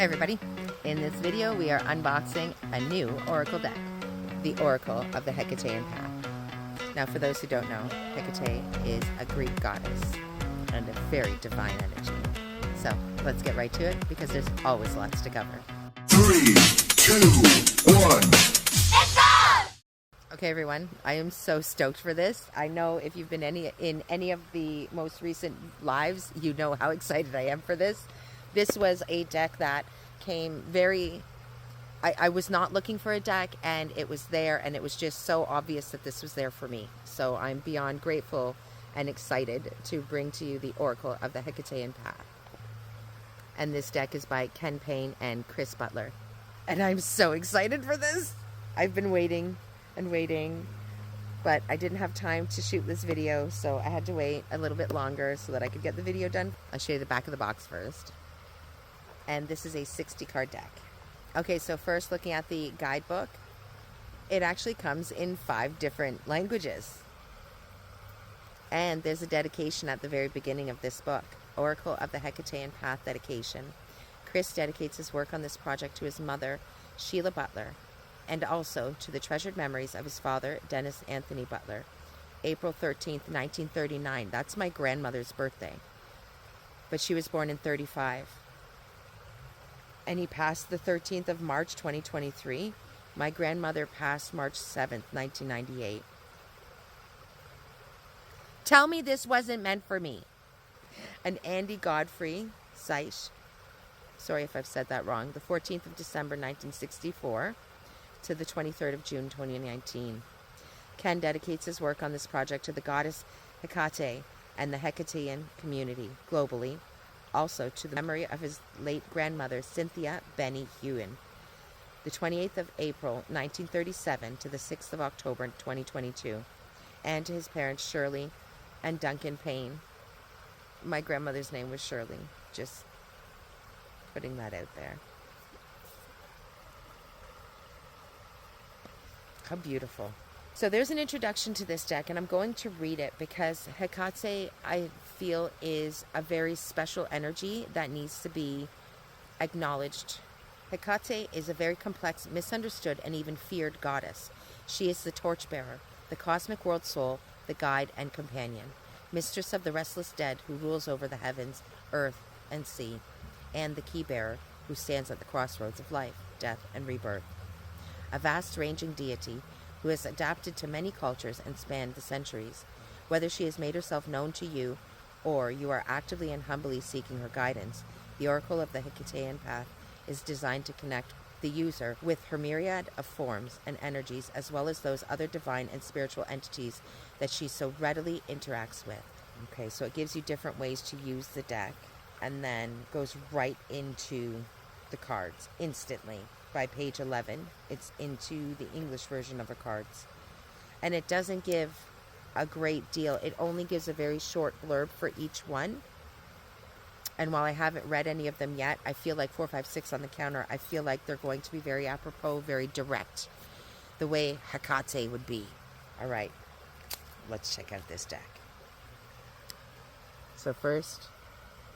Hey everybody, in this video we are unboxing a new oracle deck, the Oracle of the Hekatean Path. Now for those who don't know, Hecate is a Greek goddess and a very divine energy. So let's get right to it because there's always lots to cover. 3, 2, 1. Okay everyone, I am so stoked for this. I know if you've been in any of the most recent lives, you know how excited I am for this. This was a deck that came I was not looking for a deck, and it was there, and it was just so obvious that this was there for me. So I'm beyond grateful and excited to bring to you the Oracle of the Hekatean Path. And this deck is by Kenn Payne and Butler. And I'm so excited for this. I've been waiting and waiting, but I didn't have time to shoot this video, so I had to wait a little bit longer so that I could get the video done. I'll show you the back of the box first. And this is a 60 card deck. Okay, so first looking at the guidebook, it actually comes in 5 different languages. And there's a dedication at the very beginning of this book, Oracle of the Hekatean Path dedication. Chris dedicates his work on this project to his mother, Sheila Butler, and also to the treasured memories of his father, Dennis Anthony Butler. April 13th, 1939. That's my grandmother's birthday. But she was born in 35. And he passed the 13th of March, 2023. My grandmother passed March 7th, 1998. Tell me this wasn't meant for me. And Andy Godfrey Seish, sorry if I've said that wrong, the 14th of December, 1964 to the 23rd of June, 2019. Ken dedicates his work on this project to the goddess Hekate and the Hekatean community globally, also to the memory of his late grandmother, Cynthia Benny Hewen, the 28th of April, 1937 to the 6th of October, 2022, and to his parents, Shirley and Duncan Payne. My grandmother's name was Shirley, just putting that out there. How beautiful. So there's an introduction to this deck, and I'm going to read it because Hekate, I feel, is a very special energy that needs to be acknowledged. Hekate is a very complex, misunderstood, and even feared goddess. She is the torchbearer, the cosmic world soul, the guide and companion, mistress of the restless dead who rules over the heavens, earth, and sea, and the key bearer who stands at the crossroads of life, death, and rebirth. A vast-ranging deity who has adapted to many cultures and spanned the centuries. Whether she has made herself known to you, or you are actively and humbly seeking her guidance, the Oracle of the Hekatean Path is designed to connect the user with her myriad of forms and energies, as well as those other divine and spiritual entities that she so readily interacts with. Okay, so it gives you different ways to use the deck, and then goes right into the cards instantly. By page 11, it's into the English version of the cards. And it doesn't give a great deal. It only gives a very short blurb for each one. And while I haven't read any of them yet, I feel like 4, 5, 6 on the counter, I feel like they're going to be very apropos, very direct, the way Hekate would be. All right, let's check out this deck. So first,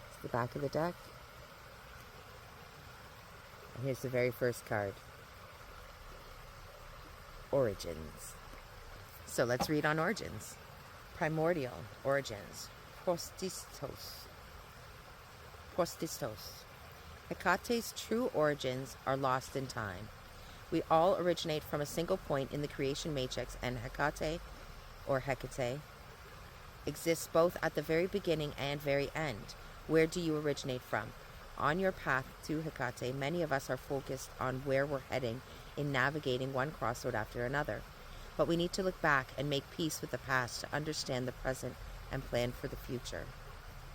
it's the back of the deck. And here's the very first card. Origins. So let's read on origins. Primordial origins. Postistos. Hekate's true origins are lost in time. We all originate from a single point in the creation matrix, and Hekate, or Hecate, exists both at the very beginning and very end. Where do you originate from? On your path to Hekate, many of us are focused on where we're heading in navigating one crossroad after another. But we need to look back and make peace with the past to understand the present and plan for the future.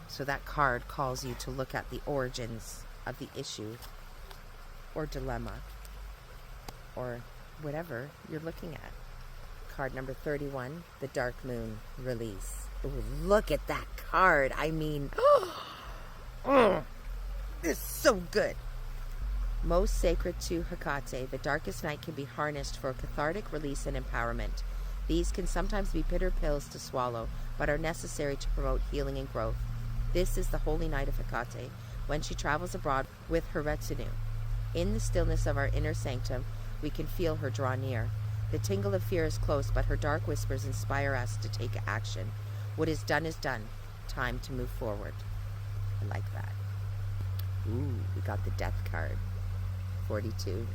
So that card calls you to look at the origins of the issue or dilemma or whatever you're looking at. Card number 31, the Dark Moon Release. Ooh, look at that card. I mean, it's so good. Most sacred to Hekate, the darkest night can be harnessed for cathartic release and empowerment. These can sometimes be bitter pills to swallow, but are necessary to promote healing and growth. This is the holy night of Hekate, when she travels abroad with her retinue. In the stillness of our inner sanctum, we can feel her draw near. The tingle of fear is close, but her dark whispers inspire us to take action. What is done is done. Time to move forward. I like that. Ooh, we got the death card. 42.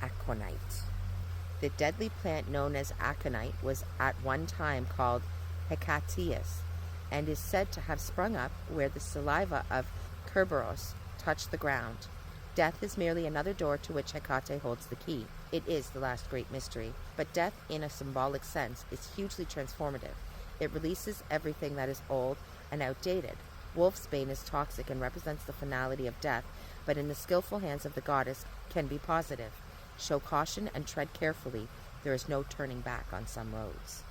Aconite. The deadly plant known as aconite was at one time called Hekatean and is said to have sprung up where the saliva of Kerberos touched the ground. Death is merely another door to which Hecate holds the key. It is the last great mystery, but death in a symbolic sense is hugely transformative. It releases everything that is old and outdated. Wolfsbane is toxic and represents the finality of death, but in the skillful hands of the goddess can be positive. Show caution and tread carefully. There is no turning back on some roads.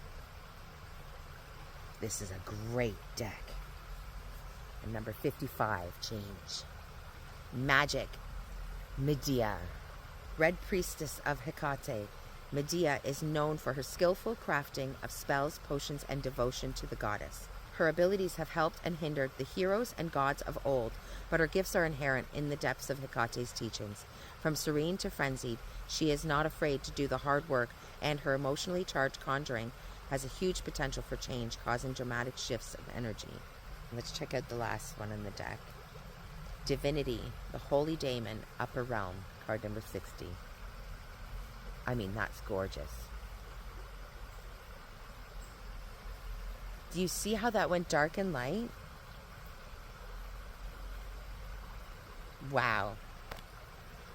This is a great deck. And number 55, change. Magic. Medea. Red Priestess of Hecate. Medea is known for her skillful crafting of spells, potions, and devotion to the goddess. Her abilities have helped and hindered the heroes and gods of old, but her gifts are inherent in the depths of Hecate's teachings. From serene to frenzied, she is not afraid to do the hard work, and her emotionally charged conjuring has a huge potential for change, causing dramatic shifts of energy. Let's check out the last one in the deck. Divinity, the Holy Daemon, Upper Realm, card number 60. I mean, that's gorgeous. Do you see how that went dark and light? Wow.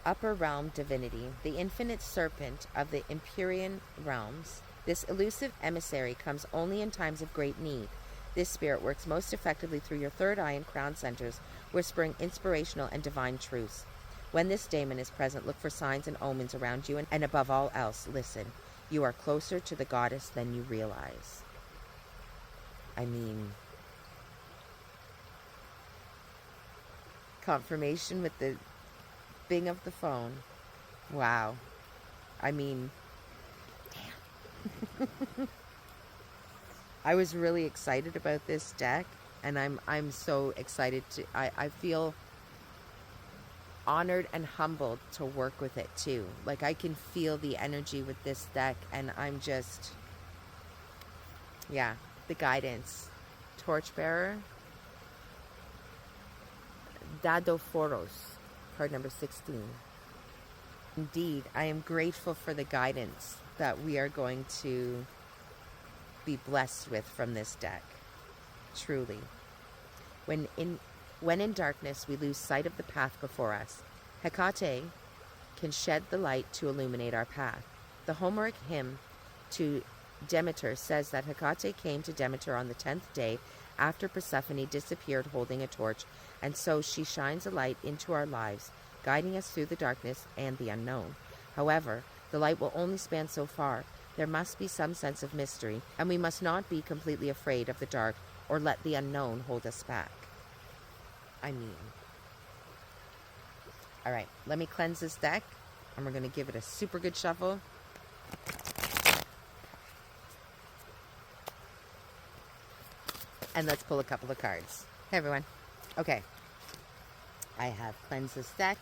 Upper Realm Divinity, the infinite serpent of the Empyrean realms. This elusive emissary comes only in times of great need. This spirit works most effectively through your third eye and crown centers, whispering inspirational and divine truths. When this daemon is present, look for signs and omens around you, and above all else, listen. You are closer to the goddess than you realize. I mean, confirmation with the bing of the phone. Wow. I mean, damn. I was really excited about this deck, and I'm so excited to I feel honored and humbled to work with it too. Like, I can feel the energy with this deck, and I'm just, yeah, the guidance. Torchbearer, Dadophoros, card number 16. Indeed, I am grateful for the guidance that we are going to be blessed with from this deck. Truly. When in darkness we lose sight of the path before us, Hecate can shed the light to illuminate our path. The Homeric hymn to Demeter says that Hecate came to Demeter on the 10th day after Persephone disappeared holding a torch, and so she shines a light into our lives, guiding us through the darkness and the unknown. However, the light will only span so far. There must be some sense of mystery, and we must not be completely afraid of the dark or let the unknown hold us back. I mean, all right, let me cleanse this deck, and we're going to give it a super good shuffle. And let's pull a couple of cards. Hey, everyone. Okay. I have cleansed this deck.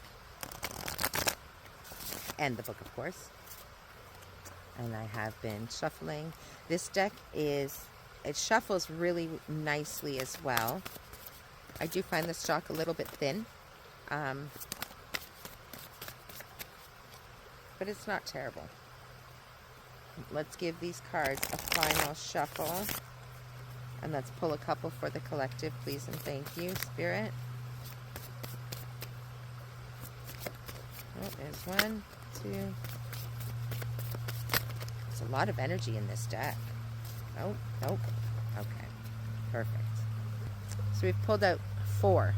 And the book, of course. And I have been shuffling. This deck it shuffles really nicely as well. I do find the stock a little bit thin. But it's not terrible. Let's give these cards a final shuffle. And let's pull a couple for the collective, please and thank you, Spirit. Oh, there's one, two. There's a lot of energy in this deck. Oh, nope. Okay, perfect. So we've pulled out 4.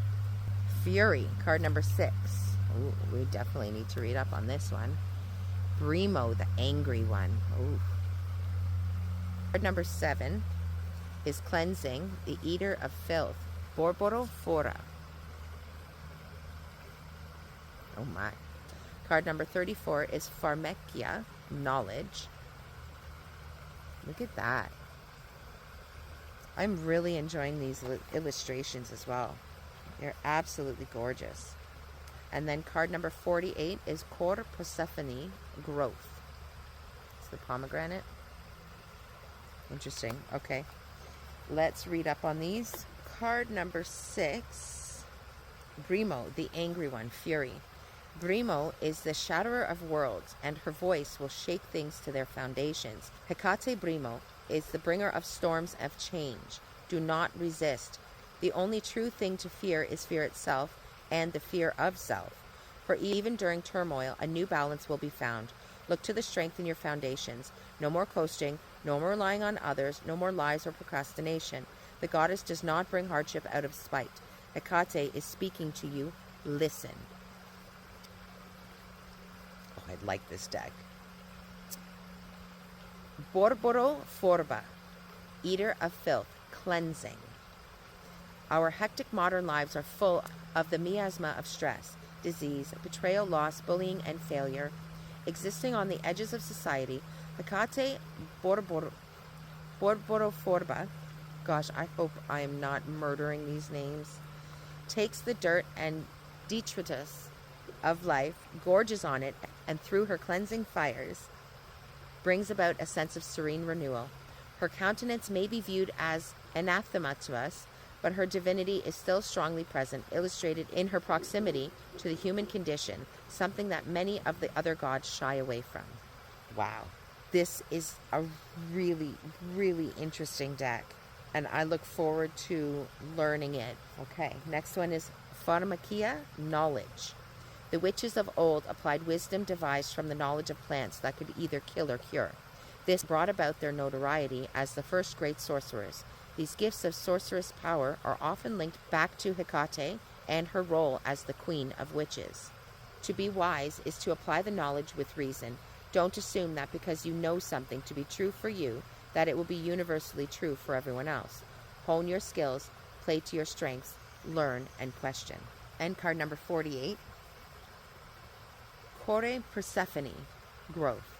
Fury, card number 6. Ooh, we definitely need to read up on this one. Brimo, the angry one. Ooh. Card number 7 is Cleansing, the Eater of Filth, Borborophora. Oh my. Card number 34 is Pharmakia, Knowledge. Look at that. I'm really enjoying these illustrations as well. They're absolutely gorgeous. And then card number 48 is Cor Persephone, Growth. It's the pomegranate. Interesting. Okay. Let's read up on these. Card number 6, Brimo, the angry one, Fury. Brimo is the shatterer of worlds, and her voice will shake things to their foundations. Hekate Brimo is the bringer of storms of change. Do not resist. The only true thing to fear is fear itself and the fear of self. For even during turmoil, a new balance will be found. Look to the strength in your foundations. No more coasting, no more relying on others, no more lies or procrastination. The goddess does not bring hardship out of spite. Hekate is speaking to you. Listen. Oh, I like this deck. Borboro Forba, eater of filth, cleansing. Our hectic modern lives are full of the miasma of stress, disease, betrayal, loss, bullying, and failure. Existing on the edges of society, Hekate Borboro Forba, gosh, I hope I am not murdering these names, takes the dirt and detritus of life, gorges on it, and through her cleansing fires, brings about a sense of serene renewal. Her countenance may be viewed as anathema to us, but her divinity is still strongly present, illustrated in her proximity to the human condition, something that many of the other gods shy away from. Wow. This is a really, really interesting deck, and I look forward to learning it. Okay, next one is Pharmakia, Knowledge. The witches of old applied wisdom devised from the knowledge of plants that could either kill or cure. This brought about their notoriety as the first great sorcerers. These gifts of sorceress power are often linked back to Hekate and her role as the queen of witches. To be wise is to apply the knowledge with reason. Don't assume that because you know something to be true for you, that it will be universally true for everyone else. Hone your skills, play to your strengths, learn and question. And card number 48, Kore Persephone, Growth.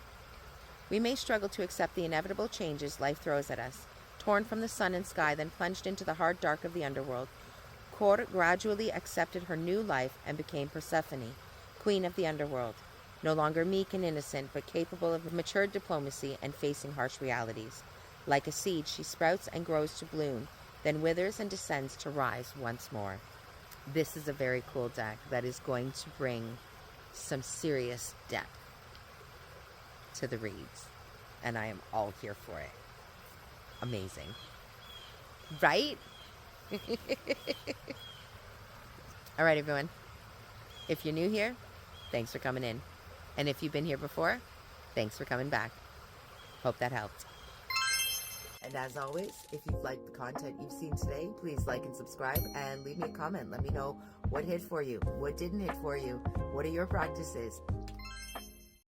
We may struggle to accept the inevitable changes life throws at us. Torn from the sun and sky, then plunged into the hard dark of the underworld, Kor gradually accepted her new life and became Persephone, queen of the underworld. No longer meek and innocent, but capable of mature diplomacy and facing harsh realities. Like a seed, she sprouts and grows to bloom, then withers and descends to rise once more. This is a very cool deck that is going to bring some serious depth to the reads, and I am all here for it. Amazing. Right? All right, everyone. If you're new here, thanks for coming in. And if you've been here before, thanks for coming back. Hope that helped. And as always, if you've liked the content you've seen today, please like and subscribe and leave me a comment. Let me know what hit for you, what didn't hit for you, what are your practices.